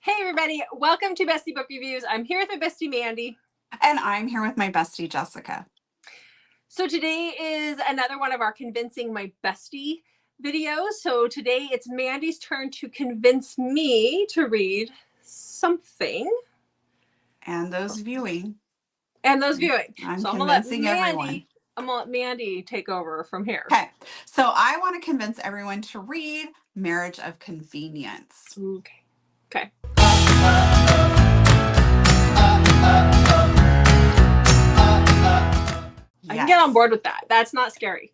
Hey everybody, welcome to Bestie Book Reviews. I'm here with my bestie Mandy. And I'm here with my bestie Jessica. So today is another one of our Convincing My Bestie videos. So today it's Mandy's turn to convince me to read something. And those viewing. I'm convincing everyone. I'm gonna let Mandy take over from here. Okay, so I want to convince everyone to read Marriage of Convenience. Okay. I can get on board with that. That's not scary.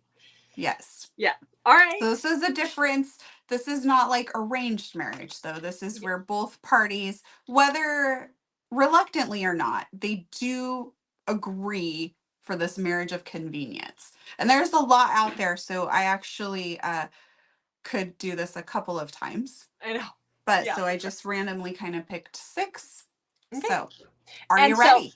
Yes. Yeah. All right. So this is a difference. This is not like arranged marriage, though. This is where both parties, whether reluctantly or not, they do agree for this marriage of convenience. And there's a lot out there, so I actually could do this a couple of times. I know. But so I just randomly kind of picked 6. Okay. So are you ready?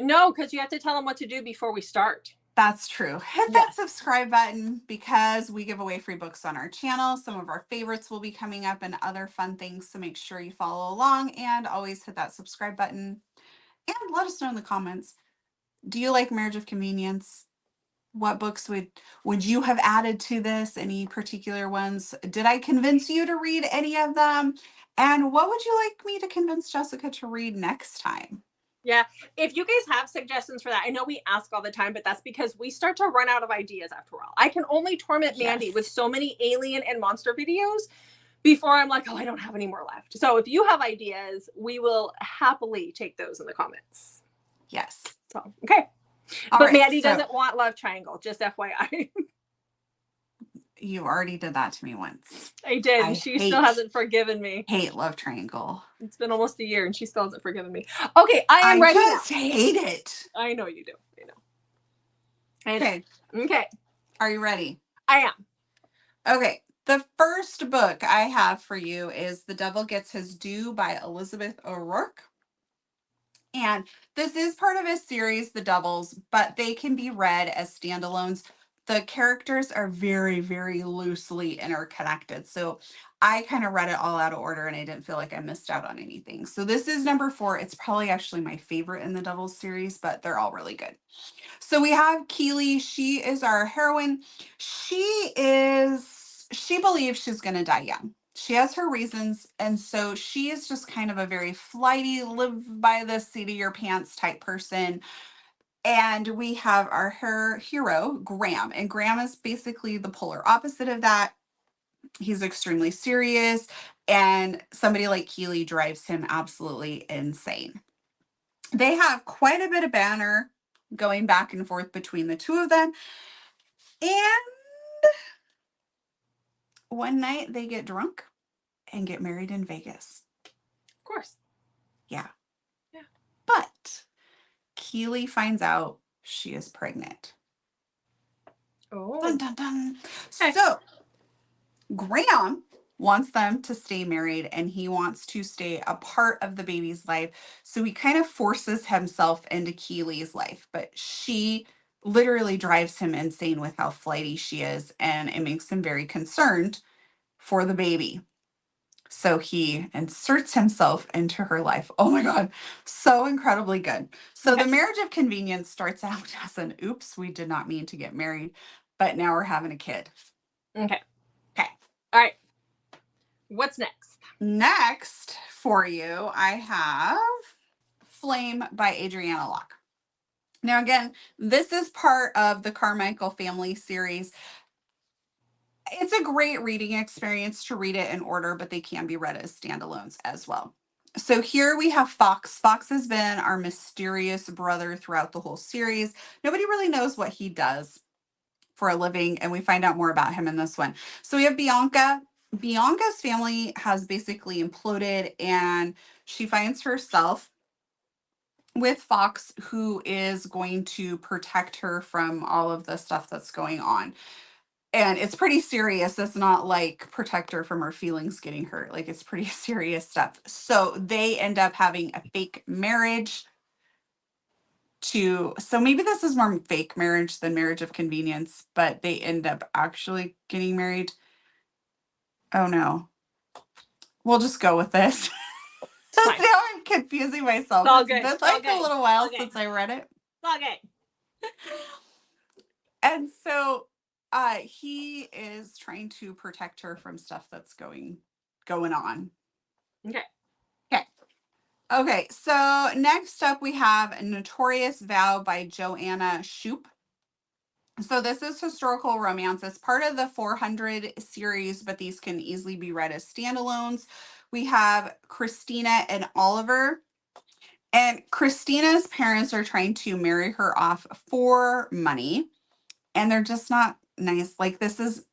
No, because you have to tell them what to do before we start. That's true. Hit that subscribe button because we give away free books on our channel. Some of our favorites will be coming up and other fun things. So make sure you follow along and always hit that subscribe button. And let us know in the comments. Do you like Marriage of Convenience? What books would you have added to this? Any particular ones? Did I convince you to read any of them? And what would you like me to convince Jessica to read next time? Yeah, if you guys have suggestions for that, I know we ask all the time, but that's because we start to run out of ideas after a while. I can only torment Mandy with so many alien and monster videos before I'm like, oh, I don't have any more left. So if you have ideas, we will happily take those in the comments. Yes. So, okay. All but right, Mandy doesn't want love triangle, just FYI. You already did that to me once. I did. And she still hasn't forgiven me. Hate love triangle. It's been almost a year and she still hasn't forgiven me. Okay, I am ready now. I just hate it. I know you do. I know. Okay. Okay. Are you ready? I am. Okay. The first book I have for you is The Devil Gets His Due by Elizabeth O'Rourke. And this is part of a series, The Devils, but they can be read as standalones. The characters are very, very loosely interconnected. So I kind of read it all out of order and I didn't feel like I missed out on anything. So this is number 4. It's probably actually my favorite in the Devils series, but they're all really good. So we have Keely. She is our heroine. She believes she's going to die young. She has her reasons. And so she is just kind of a very flighty, live by the seat of your pants type person. And we have her hero, Graham. And Graham is basically the polar opposite of that. He's extremely serious. And somebody like Keely drives him absolutely insane. They have quite a bit of banter going back and forth between the two of them. And one night they get drunk and get married in Vegas. Of course. Yeah. But Keely finds out she is pregnant. Oh. Dun, dun, dun. So Graham wants them to stay married and he wants to stay a part of the baby's life. So he kind of forces himself into Keely's life, but she literally drives him insane with how flighty she is, and it makes him very concerned for the baby. So he inserts himself into her life. Oh my God, so incredibly good. So the Marriage of Convenience starts out as an oops, we did not mean to get married, but now we're having a kid. Okay. All right. What's next? Next for you, I have Flame by Adriana Locke. Now, again, this is part of the Carmichael family series. It's a great reading experience to read it in order, but they can be read as standalones as well. So here we have Fox. Fox has been our mysterious brother throughout the whole series. Nobody really knows what he does for a living, and we find out more about him in this one. So we have Bianca. Bianca's family has basically imploded, and she finds herself with Fox, who is going to protect her from all of the stuff that's going on. And it's pretty serious. It's not like protect her from her feelings getting hurt. Like, it's pretty serious stuff. So they end up having a fake marriage so maybe this is more fake marriage than Marriage of Convenience, but they end up actually getting married. Oh no. We'll just go with this. confusing myself. It's all It's good. been It's all like a good. little while Okay. since I read it. Okay. And so he is trying to protect her from stuff that's going on. Okay. Okay. Okay, so next up we have Notorious Vow by Joanna Shoup. So this is historical romance. It's part of the 400 series, but these can easily be read as standalones. We have Christina and Oliver. And Christina's parents are trying to marry her off for money, and they're just not nice. Like, this is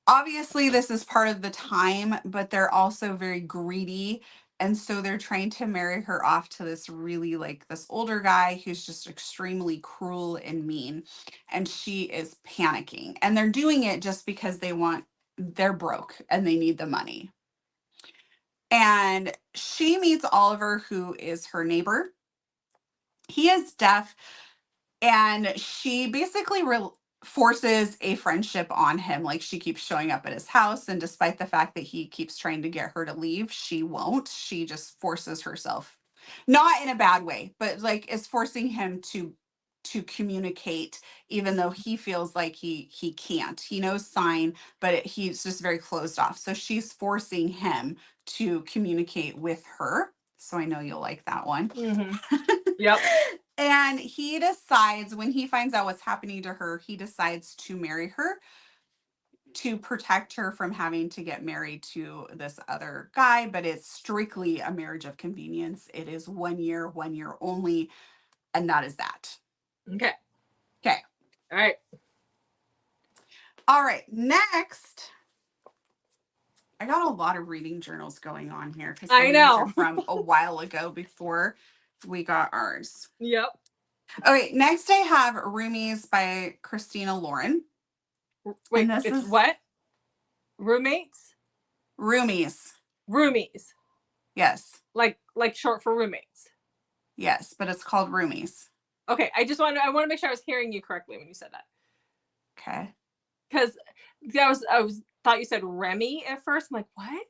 obviously this is part of the time, but they're also very greedy. And so they're trying to marry her off to this really like this older guy who's just extremely cruel and mean. And she is panicking. And they're doing it just because they're broke and they need the money. And she meets Oliver, who is her neighbor. He is deaf, and she basically forces a friendship on him. Like, she keeps showing up at his house, and despite the fact that he keeps trying to get her to leave, she won't. She just forces herself, not in a bad way, but like is forcing him to communicate, even though he feels like he can't. He knows sign, but he's just very closed off. So she's forcing him to communicate with her. So I know you'll like that one. Mm-hmm. Yep. And he decides, when he finds out what's happening to her, he decides to marry her to protect her from having to get married to this other guy. But it's strictly a marriage of convenience. It is 1 year only. And that is that. Okay. Okay. All right. All right. Next, I got a lot of reading journals going on here because some I of these are know. from a while ago before we got ours. Yep. Okay. Next, I have Roomies by Christina Lauren. Wait, And this it's is what? Roommates? Roomies. Roomies. Yes. Like short for roommates. Yes, but it's called Roomies. Okay, I want to make sure I was hearing you correctly when you said that. Okay. Because I thought you said Remy at first. I'm like, what?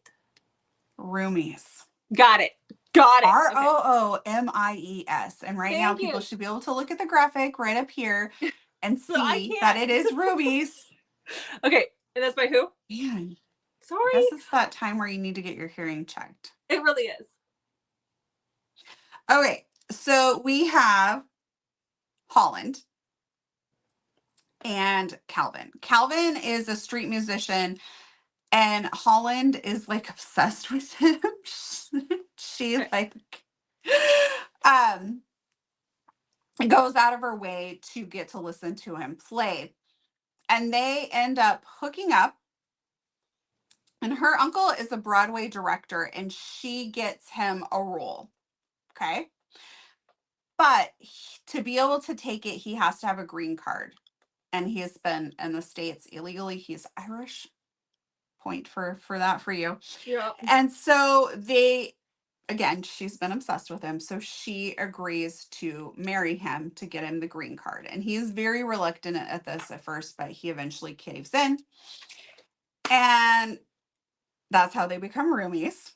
Roomies. Got it. Okay. Roomies. And right now Thank people you. should be able to look at the graphic right up here and So I see that can't. it is Roomies. Okay, and that's by who? Man, I Sorry. guess it's that time where you need to get your hearing checked. It really is. Okay, so we have Holland and Calvin. Calvin is a street musician, and Holland is like obsessed with him. She like um goes out of her way to get to listen to him play. And they end up hooking up. And her uncle is a Broadway director, and she gets him a role. Okay. But to be able to take it, he has to have a green card. And he has been in the States illegally. He's Irish. Point for that for you. Yeah. And so again, she's been obsessed with him. So she agrees to marry him to get him the green card. And he's very reluctant at this at first, but he eventually caves in. And that's how they become roomies.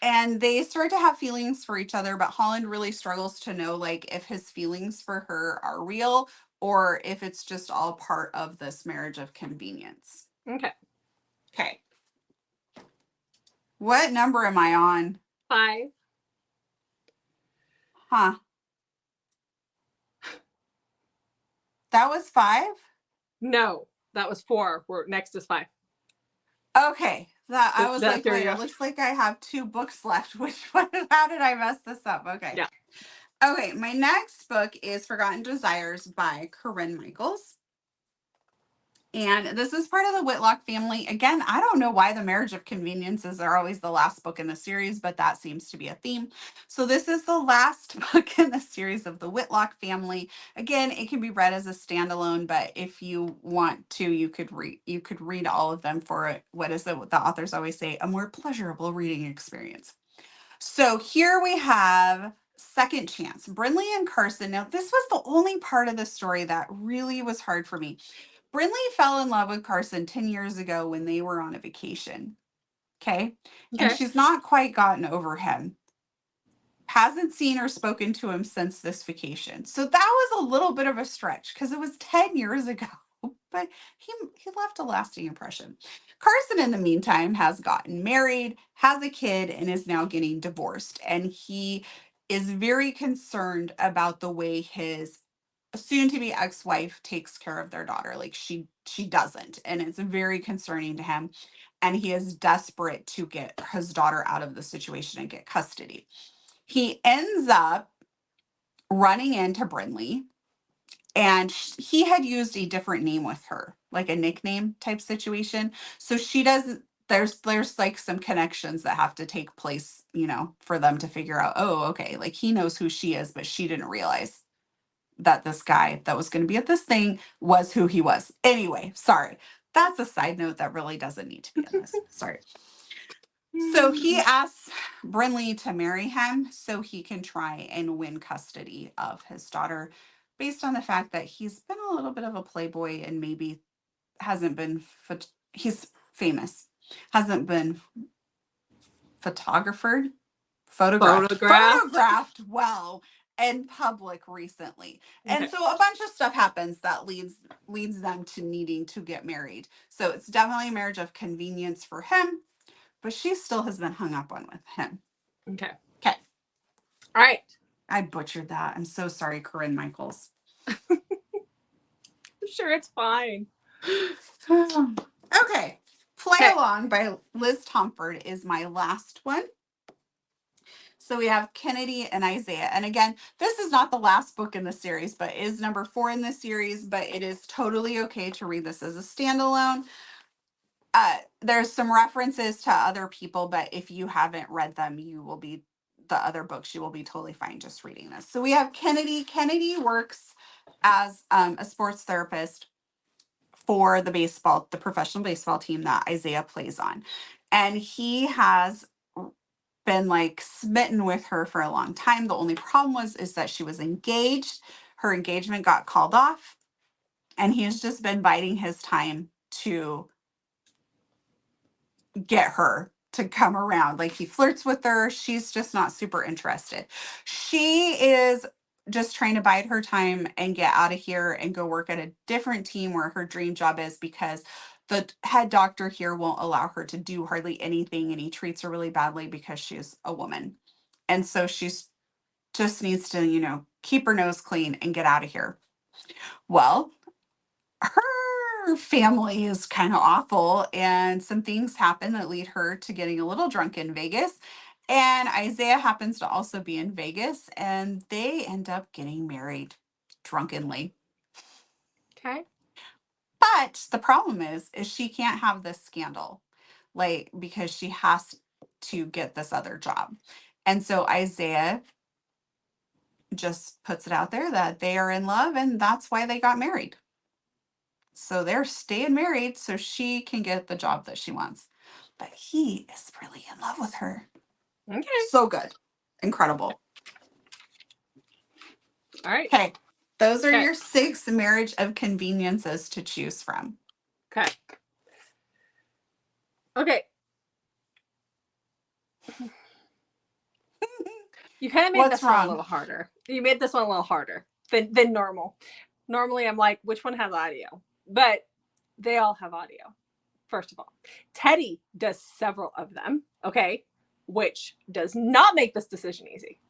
And they start to have feelings for each other, but Holland really struggles to know like if his feelings for her are real or if it's just all part of this marriage of convenience. Okay. Okay. What number am I on? 5. Huh. That was 5? No, that was 4. Next is 5. Okay. I was like, wait, you. it looks like I have 2 books left. Which one? How did I mess this up? Okay. Yeah. Okay. My next book is Forgotten Desires by Corinne Michaels. And this is part of the Whitlock family. Again, I don't know why the marriage of conveniences are always the last book in the series, but that seems to be a theme. So this is the last book in the series of the Whitlock family. Again, it can be read as a standalone, but if you want to, you could read all of them for what is it? The authors always say, a more pleasurable reading experience. So here we have Second Chance, Brinley and Carson. Now, this was the only part of the story that really was hard for me. Brinley fell in love with Carson 10 years ago when they were on a vacation. Okay. And she's not quite gotten over him. hasn't seen or spoken to him since this vacation. So that was a little bit of a stretch because it was 10 years ago, but he left a lasting impression. Carson, in the meantime, has gotten married, has a kid, and is now getting divorced. And he is very concerned about the way his soon to be ex-wife takes care of their daughter. Like she doesn't, and it's very concerning to him, and he is desperate to get his daughter out of the situation and get custody. He ends up running into Brinley, and he had used a different name with her, like a nickname type situation. So she doesn't, there's like some connections that have to take place, for them to figure out, oh, okay, like he knows who she is, but she didn't realize that this guy that was going to be at this thing was who he was. Anyway, sorry. That's a side note that really doesn't need to be in this. Sorry. So he asks Brinley to marry him so he can try and win custody of his daughter, based on the fact that he's been a little bit of a playboy and maybe hasn't been, he's famous, hasn't been photographed well in public recently. And Okay. so a bunch of stuff happens that leads them to needing to get married. So it's definitely a marriage of convenience for him, but she still has been hung up on with him. Okay. Okay. All right. I butchered that. I'm so sorry, Corinne Michaels. I'm sure it's fine. Okay. Play Along by Liz Tomford is my last one. So we have Kennedy and Isaiah. And again, this is not the last book in the series, but is number 4 in the series, but it is totally okay to read this as a standalone. There's some references to other people, but if you haven't read them, you will be totally fine just reading this. So we have Kennedy. Kennedy works as a sports therapist for the professional baseball team that Isaiah plays on. And he has been like smitten with her for a long time. The only problem is that she was engaged. Her engagement got called off, and he has just been biding his time to get her to come around. Like, he flirts with her. She's just not super interested. She is just trying to bide her time and get out of here and go work at a different team where her dream job is, because the head doctor here won't allow her to do hardly anything, and he treats her really badly because she's a woman. And so she's just needs to, keep her nose clean and get out of here. Well, her family is kind of awful, and some things happen that lead her to getting a little drunk in Vegas. And Isaiah happens to also be in Vegas, and they end up getting married drunkenly. Okay. But the problem is she can't have this scandal, like, because she has to get this other job. And so Isaiah just puts it out there that they are in love, and that's why they got married. So they're staying married so she can get the job that she wants. But he is really in love with her. Okay. So good. Incredible. All right. Okay. Those are your 6 marriage of conveniences to choose from. Okay. Okay. You kind of made this one a little harder. You made this one a little harder than normal. Normally, I'm like, which one has audio? But they all have audio. First of all, Teddy does several of them. Okay. Which does not make this decision easy.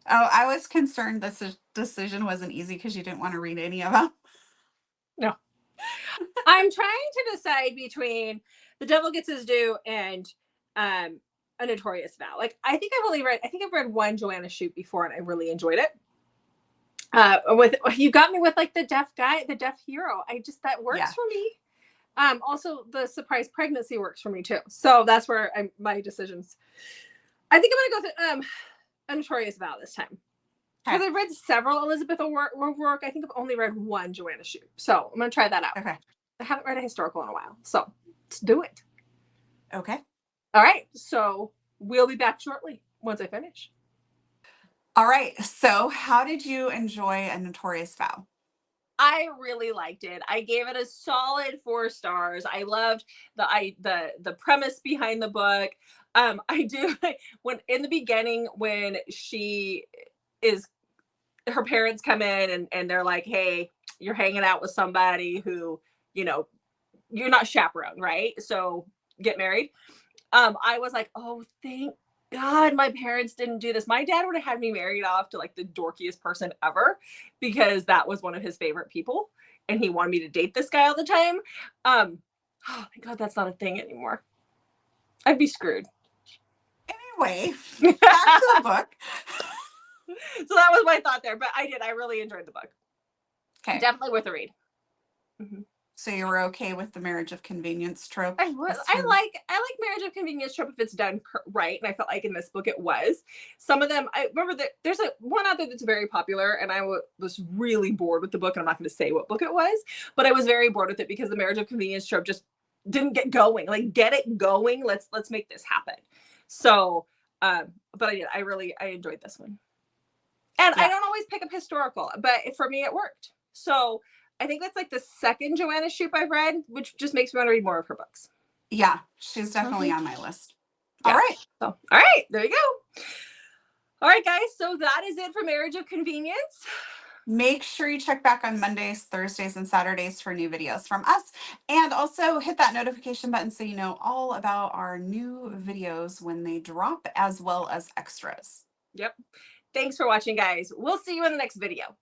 Oh, I was concerned this decision wasn't easy because you didn't want to read any of them. No. I'm trying to decide between The Devil Gets His Due and A Notorious Vow. Like, I think I've read one Joanna Shoot before, and I really enjoyed it. You got me with like the deaf hero. That works for me. Also the surprise pregnancy works for me too. So that's where my decisions. I think I'm gonna go with A Notorious Vow this time, because I've read several Elizabeth O'Rourke. I think I've only read one Joanna Shoot, so I'm gonna try that out. Okay. I haven't read a historical in a while, so let's do it. Okay. All right. So we'll be back shortly once I finish. All right. So how did you enjoy A Notorious Vow? I really liked it. I gave it a solid 4 stars. I loved the premise behind the book. I do when in the beginning when she is her parents come in and they're like, "Hey, you're hanging out with somebody who, you know, you're not chaperone, right? So get married." I was like, "Oh, thank God my parents didn't do this." My dad would have had me married off to like the dorkiest person ever because that was one of his favorite people and he wanted me to date this guy all the time. Oh, thank God that's not a thing anymore. I'd be screwed. Anyway, So back to the book. that was my thought there, but I really enjoyed the book. Okay. Definitely worth a read. Mm-hmm. So you were okay with the marriage of convenience trope? I like marriage of convenience trope if it's done right, and I felt like in this book it was. Some of them, I remember that there's one out there that's very popular, and I was really bored with the book, and I'm not going to say what book it was, but I was very bored with it because the marriage of convenience trope just didn't get going. Like, get it going. Let's make this happen. So, but I enjoyed this one, and I don't always pick up historical, but for me it worked. So I think that's like the second Joanna Shupe I've read, which just makes me want to read more of her books. Yeah, she's definitely on my list. Yeah. All right. So, all right, there you go. All right, guys. So that is it for Marriage of Convenience. Make sure you check back on Mondays, Thursdays, and Saturdays for new videos from us. And also hit that notification button so you know all about our new videos when they drop, as well as extras. Yep. Thanks for watching, guys. We'll see you in the next video.